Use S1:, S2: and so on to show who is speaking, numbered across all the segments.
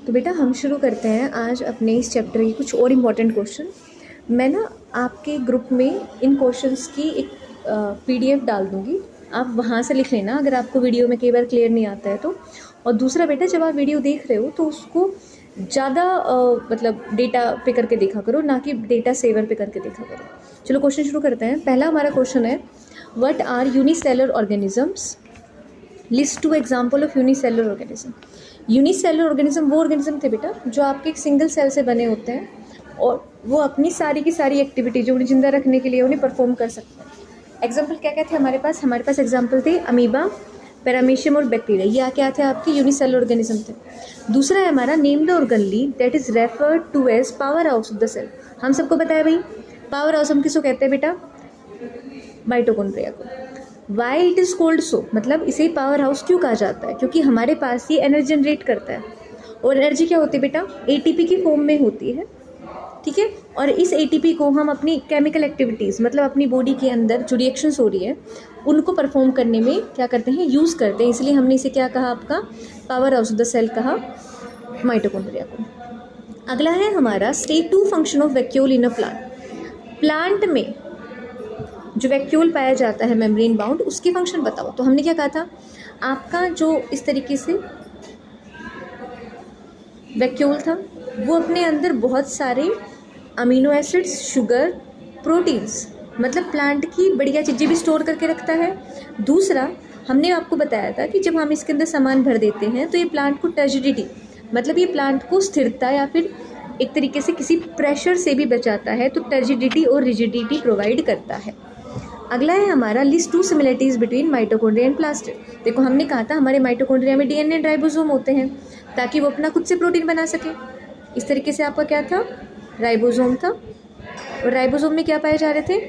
S1: तो बेटा हम शुरू करते हैं आज अपने इस चैप्टर के कुछ और इम्पॉर्टेंट क्वेश्चन। मैं ना आपके ग्रुप में इन क्वेश्चंस की एक पीडीएफ डाल दूँगी, आप वहाँ से लिख लेना अगर आपको वीडियो में कई बार क्लियर नहीं आता है तो। और दूसरा बेटा, जब आप वीडियो देख रहे हो तो उसको ज़्यादा मतलब डेटा पे करके देखा करो, ना कि डेटा सेवर पे करके देखा करो। चलो क्वेश्चन शुरू करते हैं। पहला हमारा क्वेश्चन है, what are unicellular organisms, list 2 example of unicellular organism. Unicellular organism वो ऑर्गेनिज्म थे बेटा जो आपके एक सिंगल सेल से बने होते हैं और वो अपनी सारी की सारी एक्टिविटी जो उन्हें जिंदा रखने के लिए उन्हें परफॉर्म कर सकते हैं। एग्जाम्पल क्या क्या थे हमारे पास एग्जाम्पल थे अमीबा, पैरामीशियम और बैक्टीरिया। ये क्या थे आपके यूनिसेलुलर ऑर्गेनिज्म थे। दूसरा है हमारा name the organelle that is referred to as power house of the cell. हम सबको बताया भाई पावर हाउस हम किसको कहते हैं बेटा, माइटोकॉन्ड्रिया को। Why it is cold so, मतलब इसे पावर हाउस क्यों कहा जाता है, क्योंकि हमारे पास ये एनर्जी जनरेट करता है। और एनर्जी क्या होती है बेटा, एटीपी की फॉर्म में होती है, ठीक है। और इस एटीपी को हम अपनी केमिकल एक्टिविटीज़, मतलब अपनी बॉडी के अंदर जो रिएक्शंस हो रही है उनको परफॉर्म करने में क्या करते हैं, यूज़ करते हैं। इसलिए हमने इसे क्या कहा, आपका power house of the cell कहा माइटोकॉन्ड्रिया को। अगला है हमारा state 2 function of vacuole in a plant. Plant में जो वैक्यूल पाया जाता है मेम्ब्रेन बाउंड, उसके फंक्शन बताओ। तो हमने क्या कहा था, आपका जो इस तरीके से वैक्यूल था वो अपने अंदर बहुत सारे अमीनो एसिड्स, शुगर, प्रोटीन्स, मतलब प्लांट की बढ़िया चीज़ें भी स्टोर करके रखता है। दूसरा हमने आपको बताया था कि जब हम इसके अंदर सामान भर देते हैं तो ये प्लांट को टर्जिडिटी, मतलब ये प्लांट को स्थिरता या फिर एक तरीके से किसी प्रेशर से भी बचाता है, तो टर्जिडिटी और रिजिडिटी प्रोवाइड करता है। अगला है हमारा list 2 similarities between mitochondria and plastid. देखो हमने कहा था हमारे माइटोकॉन्ड्रिया में डीएनए एंड राइबोसोम होते हैं ताकि वो अपना खुद से प्रोटीन बना सके। इस तरीके से आपका क्या था, राइबोसोम था। और राइबोसोम में क्या पाए जा रहे थे,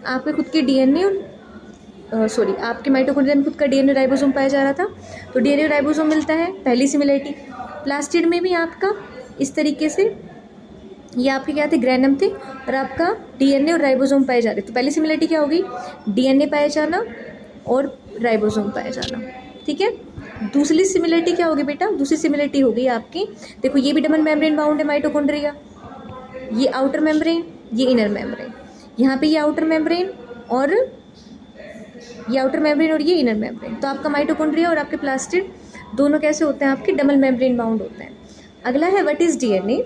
S1: आपके खुद के डीएनए और आपके माइटोकॉन्ड्रिया में खुद का डीएनए राइबोसोम पाया जा रहा था, तो डीएनए राइबोसोम मिलता है, पहली सिमिलरिटी। प्लास्टिड में भी आपका इस तरीके से ये आपके क्या थे, ग्रैनम थे, और आपका डीएनए और राइबोसोम पाए जा रहे। तो पहली सिमिलरिटी क्या होगी, डीएनए पाया जाना और राइबोसोम पाया जाना, ठीक है। दूसरी सिमिलरिटी क्या होगी बेटा, दूसरी सिमिलरिटी होगी आपकी, देखो ये भी डबल मेम्ब्रेन बाउंड है माइटोकॉन्ड्रिया, ये आउटर मेम्ब्रेन, ये इनर मेम्ब्रेन। यहाँ पे ये आउटर मेम्ब्रेन और ये इनर मेम्ब्रेन। तो आपका माइटोकॉन्ड्रिया और आपके प्लास्टिड दोनों कैसे होते हैं, आपके डबल मेम्ब्रेन बाउंड होते हैं। अगला है what is DNA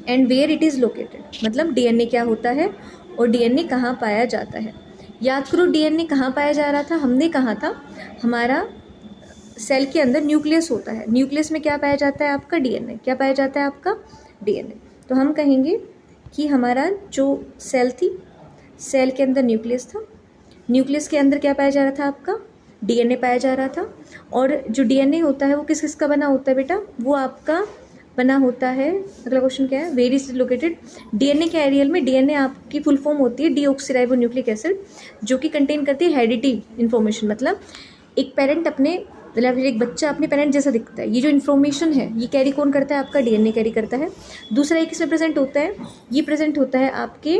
S1: and where it is located, मतलब डीएनए क्या होता है और डीएनए कहाँ पाया जाता है। याद करो डीएनए कहाँ पाया जा रहा था, हमने कहा था हमारा सेल के अंदर न्यूक्लियस होता है, न्यूक्लियस में क्या पाया जाता है, आपका डीएनए। क्या पाया जाता है, आपका डीएनए। तो हम कहेंगे कि हमारा जो सेल थी, सेल के अंदर न्यूक्लियस था, न्यूक्लियस के अंदर क्या पाया जा रहा था, आपका डीएनए पाया जा रहा था। और जो डीएनए होता है वो किस किस का बना होता है बेटा, वो आपका बना होता है। अगला क्वेश्चन क्या है, वेयर इज लोकेटेड। डीएनए के एरियल में, डीएनए आपकी फुल फॉर्म होती है डीऑक्सीराइबोन्यूक्लिक एसिड, जो कि कंटेन करती है हेरिडिटी इन्फॉर्मेशन, मतलब एक पेरेंट अपने, मतलब एक बच्चा अपने पेरेंट जैसा दिखता है। ये जो इन्फॉर्मेशन है ये कैरी कौन करता है, आपका डीएनए कैरी करता है। दूसरा एक इसमें प्रेजेंट होता है, ये प्रेजेंट होता है आपके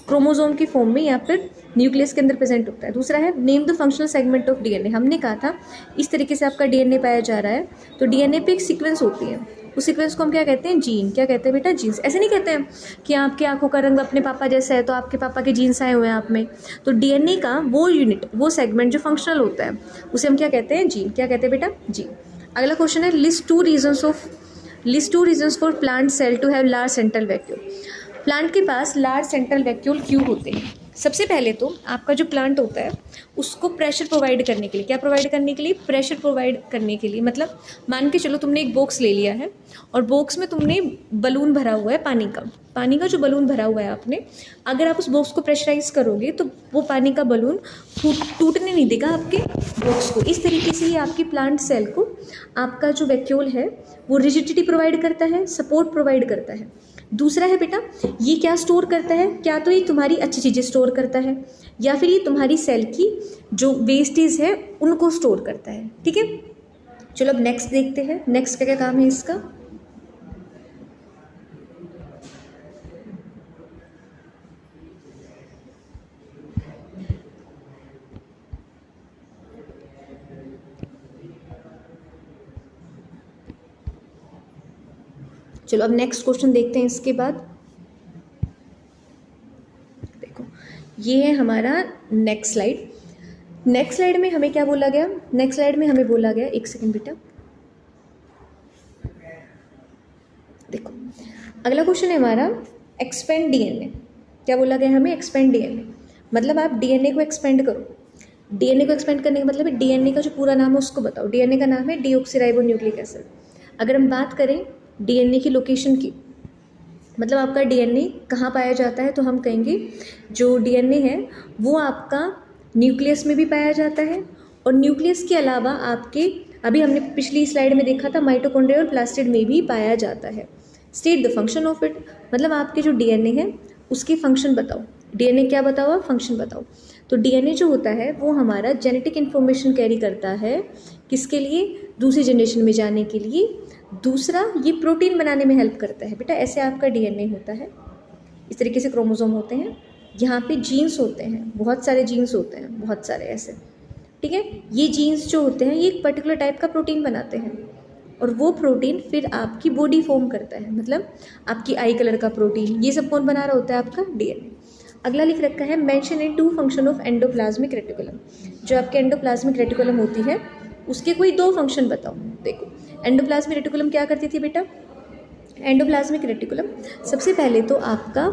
S1: क्रोमोसोम की फॉर्म में या फिर न्यूक्लियस के अंदर प्रेजेंट होता है। दूसरा है name the functional segment of DNA. हमने कहा था इस तरीके से आपका डीएनए पाया जा रहा है, तो डीएनए पे एक सीक्वेंस होती है, उस सीक्वेंस को हम क्या कहते हैं, जीन। क्या कहते हैं बेटा, जीन्स। ऐसे नहीं कहते हैं कि आपकी आंखों का रंग अपने पापा जैसा है तो आपके पापा के जीन्स आए हुए हैं आप में। तो डीएनए का वो यूनिट, वो सेगमेंट जो फंक्शनल होता है उसे हम क्या कहते हैं, जीन। क्या कहते हैं बेटा, जीन। अगला क्वेश्चन है list two reasons for plant cell to have large central vacuole. Plant के पास लार्ज सेंट्रल वैक्यूल क्यों होते हैं। सबसे पहले तो आपका जो प्लांट होता है उसको प्रेशर प्रोवाइड करने के लिए, क्या प्रोवाइड करने के लिए, प्रेशर प्रोवाइड करने के लिए। मतलब मान के चलो तुमने एक बॉक्स ले लिया है और बॉक्स में तुमने बलून भरा हुआ है पानी का जो बलून भरा हुआ है आपने, अगर आप उस बॉक्स को प्रेशराइज करोगे तो वो पानी का बलून टूटने नहीं देगा आपके बॉक्स को। इस तरीके से ही आपकी प्लांट सेल को आपका जो वैक्यूल है वो रिजिडिटी प्रोवाइड करता है, सपोर्ट प्रोवाइड करता है। दूसरा है बेटा, ये क्या स्टोर करता है, क्या तो ये तुम्हारी अच्छी चीज़ें स्टोर करता है या फिर ये तुम्हारी सेल की जो वेस्टेज है उनको स्टोर करता है, ठीक है। चलो अब नेक्स्ट देखते हैं, नेक्स्ट क्या क्या काम है इसका। चलो अब नेक्स्ट क्वेश्चन देखते हैं इसके बाद। देखो ये है हमारा नेक्स्ट स्लाइड। नेक्स्ट स्लाइड में हमें क्या बोला गया, नेक्स्ट स्लाइड में हमें बोला गया, एक सेकंड बेटा, देखो अगला क्वेश्चन है हमारा एक्सपेंड डीएनए। क्या बोला गया हमें, एक्सपेंड डीएनए, मतलब आप डीएनए को एक्सपेंड करो। डीएनए को एक्सपेंड करने का मतलब है डीएनए का जो पूरा नाम है उसको बताओ। डीएनए का नाम है डीऑक्सीराइबोन्यूक्लिक एसिड। अगर हम बात करें डीएनए की लोकेशन की, मतलब आपका डीएनए कहाँ पाया जाता है, तो हम कहेंगे जो डीएनए है वो आपका न्यूक्लियस में भी पाया जाता है, और न्यूक्लियस के अलावा आपके, अभी हमने पिछली स्लाइड में देखा था, माइटोकॉन्ड्रिया और प्लास्टिड में भी पाया जाता है। State the function of it, मतलब आपके जो डीएनए है उसकी फंक्शन बताओ। डीएनए क्या बताओ आप, फंक्शन बताओ। तो डीएनए जो होता है वो हमारा जेनेटिक इन्फॉर्मेशन कैरी करता है, किसके लिए, दूसरी जनरेशन में जाने के लिए। दूसरा, ये प्रोटीन बनाने में हेल्प करता है बेटा। ऐसे आपका डीएनए होता है, इस तरीके से क्रोमोसोम होते हैं, यहाँ पे जीन्स होते हैं, बहुत सारे जीन्स होते हैं, बहुत सारे ऐसे, ठीक है। ये जीन्स जो होते हैं ये एक पर्टिकुलर टाइप का प्रोटीन बनाते हैं, और वो प्रोटीन फिर आपकी बॉडी फॉर्म करता है, मतलब आपकी आई कलर का प्रोटीन। ये सब कौन बना रहा होता है, आपका डीएनए। अगला लिख रखा है mention in 2 function of endoplasmic reticulum. जो आपके एंडोप्लाज्मिक रेटिकुलम होती है उसके कोई 2 फंक्शन बताओ। देखो एंडोप्लाज्मिक रेटिकुलम क्या करती थी बेटा, एंडोप्लाज्मिक रेटिकुलम सबसे पहले तो आपका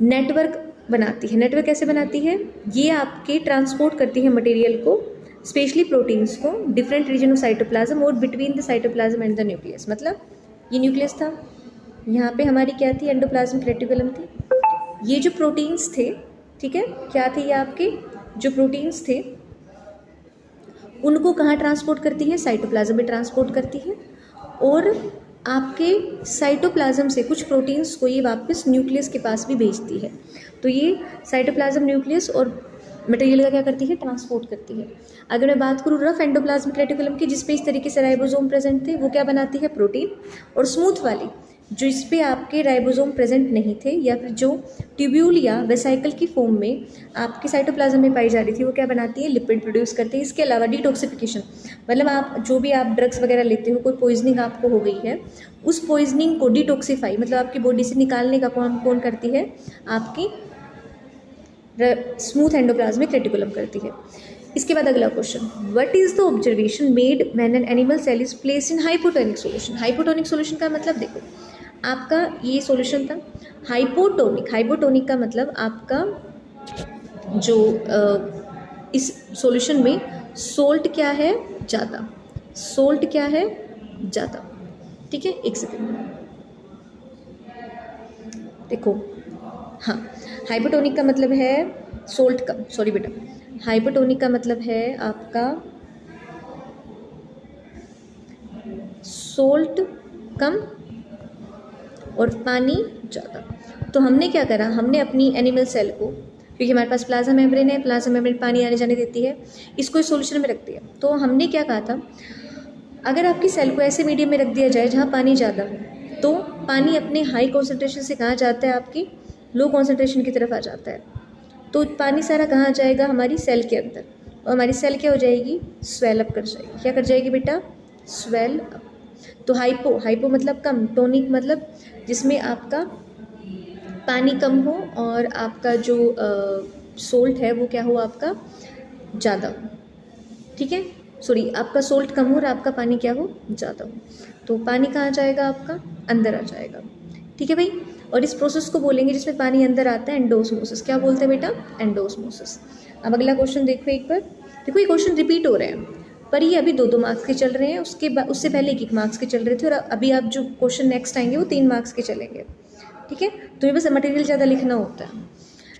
S1: नेटवर्क बनाती है। नेटवर्क कैसे बनाती है, ये आपके ट्रांसपोर्ट करती है मटेरियल को, स्पेशली प्रोटीन्स को, डिफरेंट रीजन ऑफ साइटोप्लाज्म और between the cytoplasm and the nucleus. मतलब ये न्यूक्लियस था, यहाँ पे हमारी क्या थी, एंडोप्लाज्मिक रेटिकुलम थी। ये जो प्रोटीन्स थे, ठीक है, क्या थे ये आपके जो प्रोटीन्स थे, उनको कहाँ ट्रांसपोर्ट करती है, साइटोप्लाज्म में ट्रांसपोर्ट करती है, और आपके साइटोप्लाज्म से कुछ प्रोटीन्स को ये वापस न्यूक्लियस के पास भी भेजती है। तो ये साइटोप्लाज्म, न्यूक्लियस और मटेरियल का क्या करती है, ट्रांसपोर्ट करती है। अगर मैं बात करूँ रफ एंडोप्लाज्मिक रेटिकुलम की, जिसपे इस तरीके से राइबोसोम प्रेजेंट थे, वो क्या बनाती है, प्रोटीन। और स्मूथ वाली जो इस पे आपके राइबोसोम प्रेजेंट नहीं थे, या फिर जो ट्यूब्यूल या वेसाइकल की फॉर्म में आपके साइटोप्लाज्म में पाई जा रही थी, वो क्या बनाती है, लिपिड प्रोड्यूस करती है। इसके अलावा डिटॉक्सिफिकेशन, मतलब आप जो भी आप ड्रग्स वगैरह लेते हो, कोई पॉइजनिंग आपको हो गई है, उस पॉइजनिंग को डिटॉक्सिफाई, मतलब आपकी बॉडी से निकालने का काम कौन करती है, आपकी स्मूथ एंडोप्लाज्मिक रेटिकुलम करती है। इसके बाद अगला question, what is the observation made when an animal cell is placed in hypotonic solution. Hypotonic solution का मतलब देखो, आपका ये सॉल्यूशन था हाइपोटोनिक। हाइपोटोनिक का मतलब आपका जो इस सॉल्यूशन में सोल्ट क्या है, ज़्यादा, सोल्ट क्या है, ज़्यादा, ठीक है। एक सेकेंड देखो, हाँ, हाइपोटोनिक का मतलब है सोल्ट कम, सॉरी बेटा, हाइपोटोनिक का मतलब है आपका सोल्ट कम और पानी ज़्यादा। तो हमने क्या करा, हमने अपनी एनिमल सेल को, क्योंकि हमारे पास प्लाज्मा मेम्ब्रेन है, प्लाज्मा मेम्ब्रेन पानी आने जाने देती है, इसको इस सॉल्यूशन में रख दिया। तो हमने क्या कहा था, अगर आपकी सेल को ऐसे मीडियम में रख दिया जाए जहाँ पानी ज़्यादा हो, तो पानी अपने हाई कॉन्सेंट्रेशन से कहाँ जाता है, आपकी लो कॉन्सेंट्रेशन की तरफ आ जाता है। तो पानी सारा कहाँ जाएगा, हमारी सेल के अंदर, और हमारी सेल क्या हो जाएगी, स्वेल अप कर जाएगी। क्या कर जाएगी बेटा, स्वेल अप। तो हाइपो, हाइपो मतलब कम, टोनिक मतलब जिसमें आपका पानी कम हो और आपका जो सोल्ट है वो क्या हो, आपका ज़्यादा हो, ठीक है। सॉरी, आपका सोल्ट कम हो और आपका पानी क्या हो, ज़्यादा हो। तो पानी कहाँ जाएगा, आपका अंदर आ जाएगा, ठीक है भाई। और इस प्रोसेस को बोलेंगे जिसमें पानी अंदर आता है, एंडोस्मोसिस। क्या बोलते हैं बेटा, एंडोस्मोसिस। अब अगला क्वेश्चन देखो एक बार, देखो ये क्वेश्चन रिपीट हो रहे हैं, पर ये अभी 2-2 मार्क्स के चल रहे हैं, उसके बाद उससे पहले 1-1 मार्क्स के चल रहे थे, और अभी आप जो क्वेश्चन नेक्स्ट आएंगे वो 3 मार्क्स के चलेंगे, ठीक है। तो ये बस मटेरियल ज़्यादा लिखना होता है।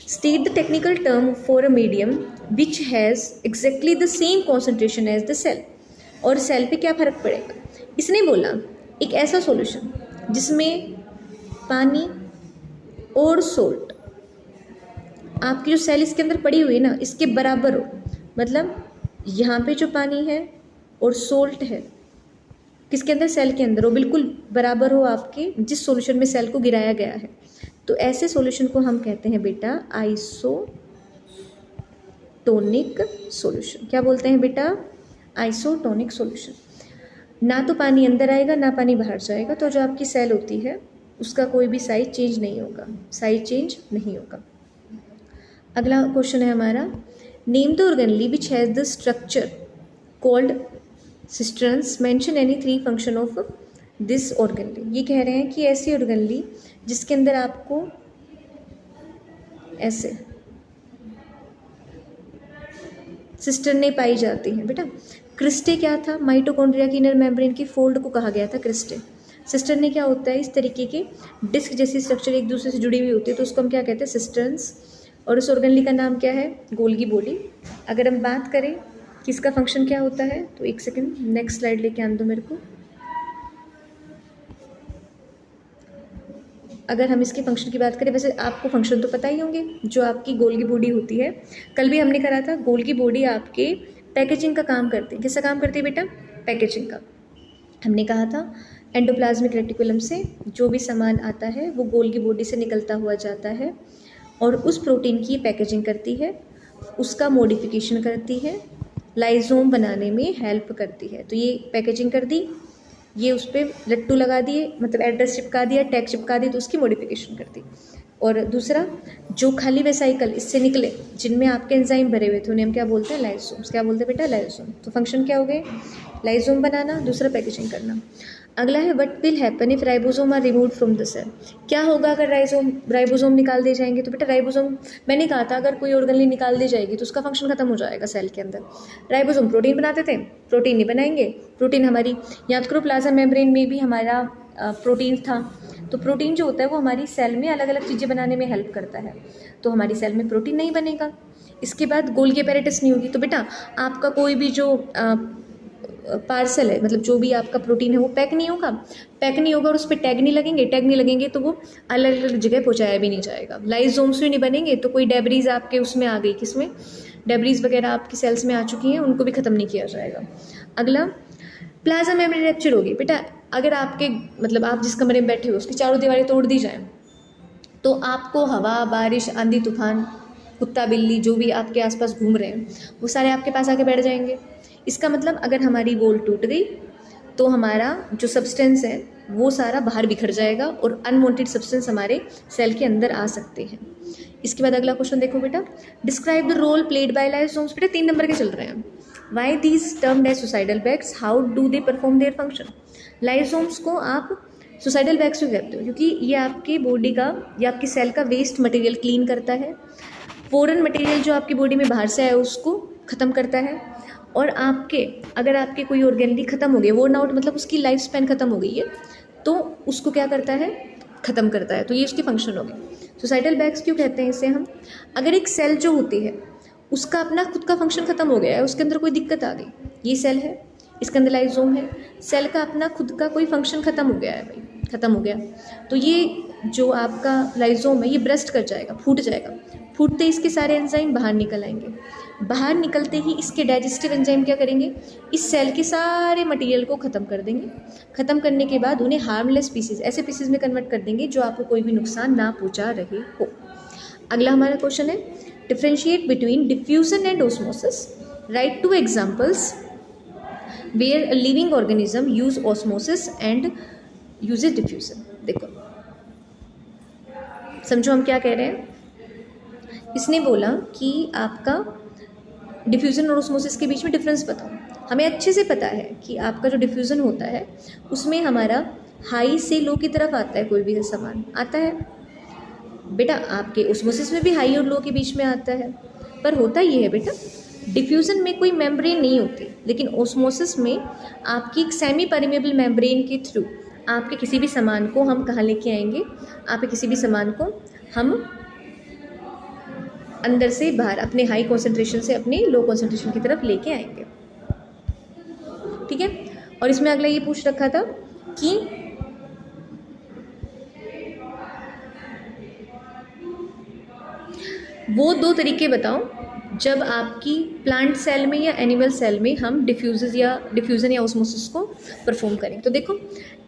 S1: State the technical term for a medium which has exactly the same concentration as the cell. और सेल पे क्या फ़र्क पड़ेगा, इसने बोला एक ऐसा सॉल्यूशन जिसमें पानी और सोल्ट, आपकी जो सेल इसके अंदर पड़ी हुई है ना, इसके बराबर हो। मतलब यहाँ पे जो पानी है और सोल्ट है किसके अंदर, सेल के अंदर, वो बिल्कुल बराबर हो आपके जिस सॉल्यूशन में सेल को गिराया गया है। तो ऐसे सॉल्यूशन को हम कहते हैं बेटा आइसोटोनिक सॉल्यूशन। क्या बोलते हैं बेटा, आइसोटोनिक सॉल्यूशन। ना तो पानी अंदर आएगा ना पानी बाहर जाएगा, तो जो आपकी सेल होती है उसका कोई भी साइज चेंज नहीं होगा, साइज चेंज नहीं होगा। अगला क्वेश्चन है हमारा, name the organelle which has the structure called cisterns, mention any 3 function of this organelle. ये कह रहे हैं कि ऐसी ऑर्गेनली जिसके अंदर आपको ऐसे सिस्टर्ने पाई जाती हैं। बेटा क्रिस्टे क्या था, माइटोकॉन्ड्रिया की इनर मेम्ब्रेन की फोल्ड को कहा गया था क्रिस्टे। सिस्टर्ने क्या होता है, इस तरीके के डिस्क जैसी स्ट्रक्चर एक दूसरे से जुड़ी हुई होती है, तो उसको हम क्या कहते हैं, सिस्टर्न्स। और उस ऑर्गेनली का नाम क्या है, गोल्गी बॉडी। अगर हम बात करें कि इसका फंक्शन क्या होता है, तो एक सेकेंड नेक्स्ट स्लाइड लेके आने दो मेरे को। अगर हम इसके फंक्शन की बात करें, वैसे आपको फंक्शन तो पता ही होंगे, जो आपकी गोल्गी बॉडी होती है, कल भी हमने करा था, गोल्गी बॉडी आपके पैकेजिंग का काम करती है। किसका काम करती है बेटा, पैकेजिंग का। हमने कहा था एंडोप्लाज्मिक रेटिकुलम से जो भी सामान आता है वो गोल्गी बॉडी से निकलता हुआ जाता है और उस प्रोटीन की पैकेजिंग करती है, उसका मॉडिफिकेशन करती है, लाइजोम बनाने में हेल्प करती है। तो ये पैकेजिंग कर दी, ये उस पर लट्टू लगा दिए, मतलब एड्रेस चिपका दिया, टैग चिपका दी, तो उसकी मॉडिफिकेशन कर दी। और दूसरा, जो खाली वेसाइकल इससे निकले जिनमें आपके एंजाइम भरे हुए थे, उन्हें हम क्या बोलते हैं, लाइसोम्स। क्या बोलते हैं बेटा, लाइसोम। तो फंक्शन क्या हो गए, लाइसोम बनाना, दूसरा पैकेजिंग करना। अगला है what will happen if ribosome are removed from the cell. क्या होगा अगर राइबोसोम निकाल दिए जाएंगे। तो बेटा राइबोसोम, मैंने कहा था अगर कोई ऑर्गेनली निकाल दी जाएगी तो उसका फंक्शन खत्म हो जाएगा सेल के अंदर। राइबोसोम प्रोटीन बनाते थे, प्रोटीन नहीं बनाएंगे। प्रोटीन हमारी, याद करो प्लाज्मा मेम्ब्रेन में भी हमारा प्रोटीन था, तो प्रोटीन जो होता है वो हमारी सेल में अलग अलग चीज़ें बनाने में हेल्प करता है, तो हमारी सेल में प्रोटीन नहीं बनेगा। इसके बाद गोल्गी एपेरेटिस नहीं होगी, तो बेटा आपका कोई भी जो पार्सल है, मतलब जो भी आपका प्रोटीन है वो पैक नहीं होगा और उस पर टैग नहीं लगेंगे तो वो अलग अलग जगह पहुँचाया भी नहीं जाएगा। लाइजोम्स भी नहीं बनेंगे, तो कोई डेब्रीज आपके उसमें आ गई, किसमें, डेब्रीज वगैरह आपकी सेल्स में आ चुकी हैं, उनको भी ख़त्म नहीं किया जाएगा। अगला, प्लाज्मा मेम्ब्रेन रप्चर होगी। बेटा अगर आपके, मतलब आप जिस कमरे में बैठे हो उसकी चारों दीवारें तोड़ दी जाएं, तो आपको हवा, बारिश, आंधी तूफान, कुत्ता बिल्ली जो भी आपके आसपास घूम रहे हैं वो सारे आपके पास आके बैठ जाएंगे। इसका मतलब अगर हमारी वॉल टूट गई तो हमारा जो सब्सटेंस है वो सारा बाहर बिखर जाएगा और अनवांटेड सब्सटेंस हमारे सेल के अंदर आ सकते हैं। इसके बाद अगला क्वेश्चन देखो बेटा, describe the role played by lysosomes. बेटा 3 नंबर के चल रहे हैं। Why these termed as suicidal bags, how do they perform their function. Lysosomes को आप सुसाइडल बैग्स क्यों कहते हो, क्योंकि ये आपकी बॉडी का या आपकी सेल का वेस्ट मटेरियल क्लीन करता है, फॉरेन मटेरियल जो आपकी बॉडी में बाहर से आया उसको ख़त्म करता है, और आपके अगर आपके कोई ऑर्गेनली ख़त्म हो गए, वोर्न आउट मतलब उसकी लाइफ स्पैन ख़त्म हो गई है, तो उसको क्या करता है, ख़त्म करता है। तो ये उसकी फंक्शन हो गई। सुसाइडल बैग्स क्यों कहते हैं इसे हम, अगर एक सेल जो होती है उसका अपना खुद का फंक्शन ख़त्म हो गया है, उसके अंदर कोई दिक्कत आ गई, ये सेल है, इसके अंदर लाइसोम है, सेल का अपना खुद का कोई फंक्शन ख़त्म हो गया है भाई, ख़त्म हो गया, तो ये जो आपका लाइसोम है ये ब्रस्ट कर जाएगा, फूट जाएगा। फूटते इसके सारे एंजाइम बाहर निकल आएंगे, बाहर निकलते ही इसके डाइजेस्टिव एंजाइम क्या करेंगे, इस सेल के सारे मटेरियल को ख़त्म कर देंगे। ख़त्म करने के बाद उन्हें हार्मलेस पीसेज, ऐसे पीसेज में कन्वर्ट कर देंगे जो आपको कोई भी नुकसान ना पहुँचा रहे हो। अगला हमारा क्वेश्चन है, differentiate between diffusion and osmosis, write 2 examples where a living organism use osmosis and uses diffusion. देखो समझो हम क्या कह रहे हैं। इसने बोला कि आपका डिफ्यूज़न और ऑस्मोसिस के बीच में डिफरेंस बताओ। हमें अच्छे से पता है कि आपका जो डिफ्यूज़न होता है उसमें हमारा हाई से लो की तरफ आता है, कोई भी सामान आता है बेटा, आपके ऑस्मोसिस में भी हाई और लो के बीच में आता है। पर होता ये है बेटा, डिफ्यूज़न में कोई मेम्ब्रेन नहीं होती, लेकिन ऑस्मोसिस में आपकी एक सेमी परमेबल मेम्ब्रेन के थ्रू आपके किसी भी सामान को हम कहाँ लेके आएंगे, आपके किसी भी सामान को हम अंदर से बाहर अपने हाई कॉन्सेंट्रेशन से अपने लो कॉन्सेंट्रेशन की तरफ लेके आएंगे, ठीक है। और इसमें अगला ये पूछ रखा था कि वो 2 तरीके बताओ जब आपकी प्लांट सेल में या एनिमल सेल में हम डिफ्यूज़न या ऑस्मोसिस को परफॉर्म करें। तो देखो,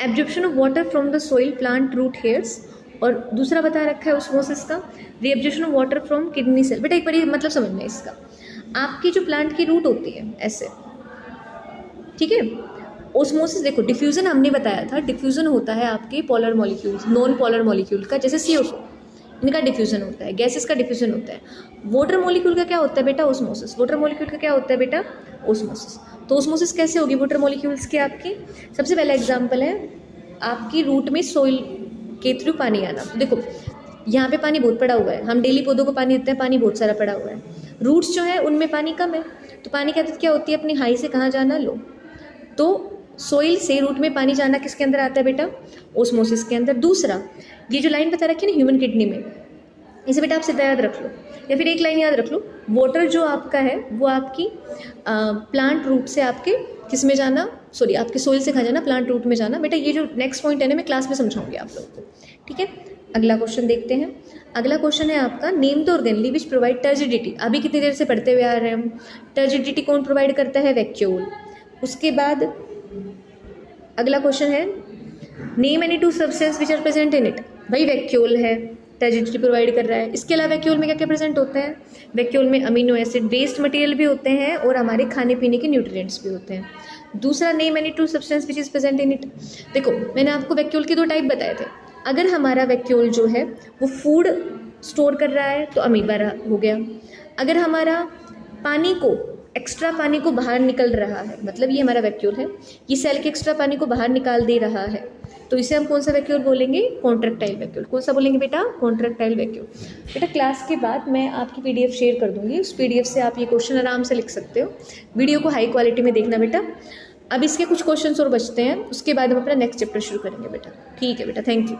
S1: absorption of water from the soil, plant root hairs, और दूसरा बता रखा है ऑस्मोसिस का, reabsorption of water from kidney cell. बेटा एक बार ये मतलब समझना इसका, आपकी जो प्लांट की रूट होती है ऐसे, ठीक है, ओस्मोसिस देखो, डिफ्यूज़न हमने बताया था, डिफ्यूज़न होता है आपके polar molecules, non polar molecule का, जैसे CO2, इनका डिफ्यूज़न होता है, गैसेस का डिफ्यूज़न होता है। वाटर मॉलिक्यूल का क्या होता है बेटा? ओस्मोसिस। वाटर मॉलिक्यूल का क्या होता है बेटा? ओस्मोसिस। तो ओस्मोसिस कैसे होगी वाटर मॉलिक्यूल्स की आपकी? सबसे पहला एग्जांपल है आपकी रूट में सोइल के थ्रू पानी आना। तो देखो यहाँ पे पानी बहुत पड़ा हुआ है, हम डेली पौधों को पानी देते हैं, पानी बहुत सारा पड़ा हुआ है। रूट्स जो है उनमें पानी कम है, तो पानी की आदत क्या होती है? अपनी हाई से कहाँ जाना? लो। तो सोइल से रूट में पानी जाना किसके अंदर आता है बेटा? ओस्मोसिस के अंदर। दूसरा, ये जो लाइन बता रखी है ना ह्यूमन किडनी में, इसे बेटा आप सीधा याद रख लो, या फिर एक लाइन याद रख लो, वाटर जो आपका है वो आपकी प्लांट रूट से आपके किस में जाना, सॉरी आपके सोइल से कहाँ जाना? प्लांट रूट में जाना। बेटा ये जो नेक्स्ट पॉइंट है ना मैं क्लास में समझाऊंगी आप लोगों को, ठीक है। अगला क्वेश्चन देखते हैं। अगला क्वेश्चन है आपका, name the organelle which provide turgidity. अभी कितनी देर से पढ़ते हुए आ रहे हैं हम, टर्जिडिटी कौन प्रोवाइड करता है? वैक्यूल। उसके बाद अगला क्वेश्चन है, name any two substance which are present in it. भाई वैक्यूल है, टर्जिडिटी प्रोवाइड कर रहा है। इसके अलावा वैक्यूल में क्या क्या प्रेजेंट होता है? वैक्यूल में अमीनो एसिड, वेस्ट मटेरियल भी होते हैं और हमारे खाने पीने के न्यूट्रिएंट्स भी होते हैं। दूसरा, name any two substance which is present in it. देखो मैंने आपको वैक्यूल के 2 टाइप बताए थे। अगर हमारा वैक्यूल जो है वो फूड स्टोर कर रहा है तो अमीबा हो गया। अगर हमारा पानी को, एक्स्ट्रा पानी को बाहर निकल रहा है, मतलब ये हमारा वैक्यूल है, ये सेल के एक्स्ट्रा पानी को बाहर निकाल दे रहा है, तो इसे हम कौन सा वैक्यूल बोलेंगे? Contractile vacuole. कौन सा बोलेंगे बेटा? Contractile vacuole. बेटा क्लास के बाद मैं आपकी PDF शेयर कर दूंगी, उस PDF से आप ये क्वेश्चन आराम से लिख सकते हो। वीडियो को हाई क्वालिटी में देखना बेटा। अब इसके कुछ क्वेश्चन और बचते हैं, उसके बाद हम अपना नेक्स्ट चैप्टर शुरू करेंगे बेटा। ठीक है बेटा, थैंक यू।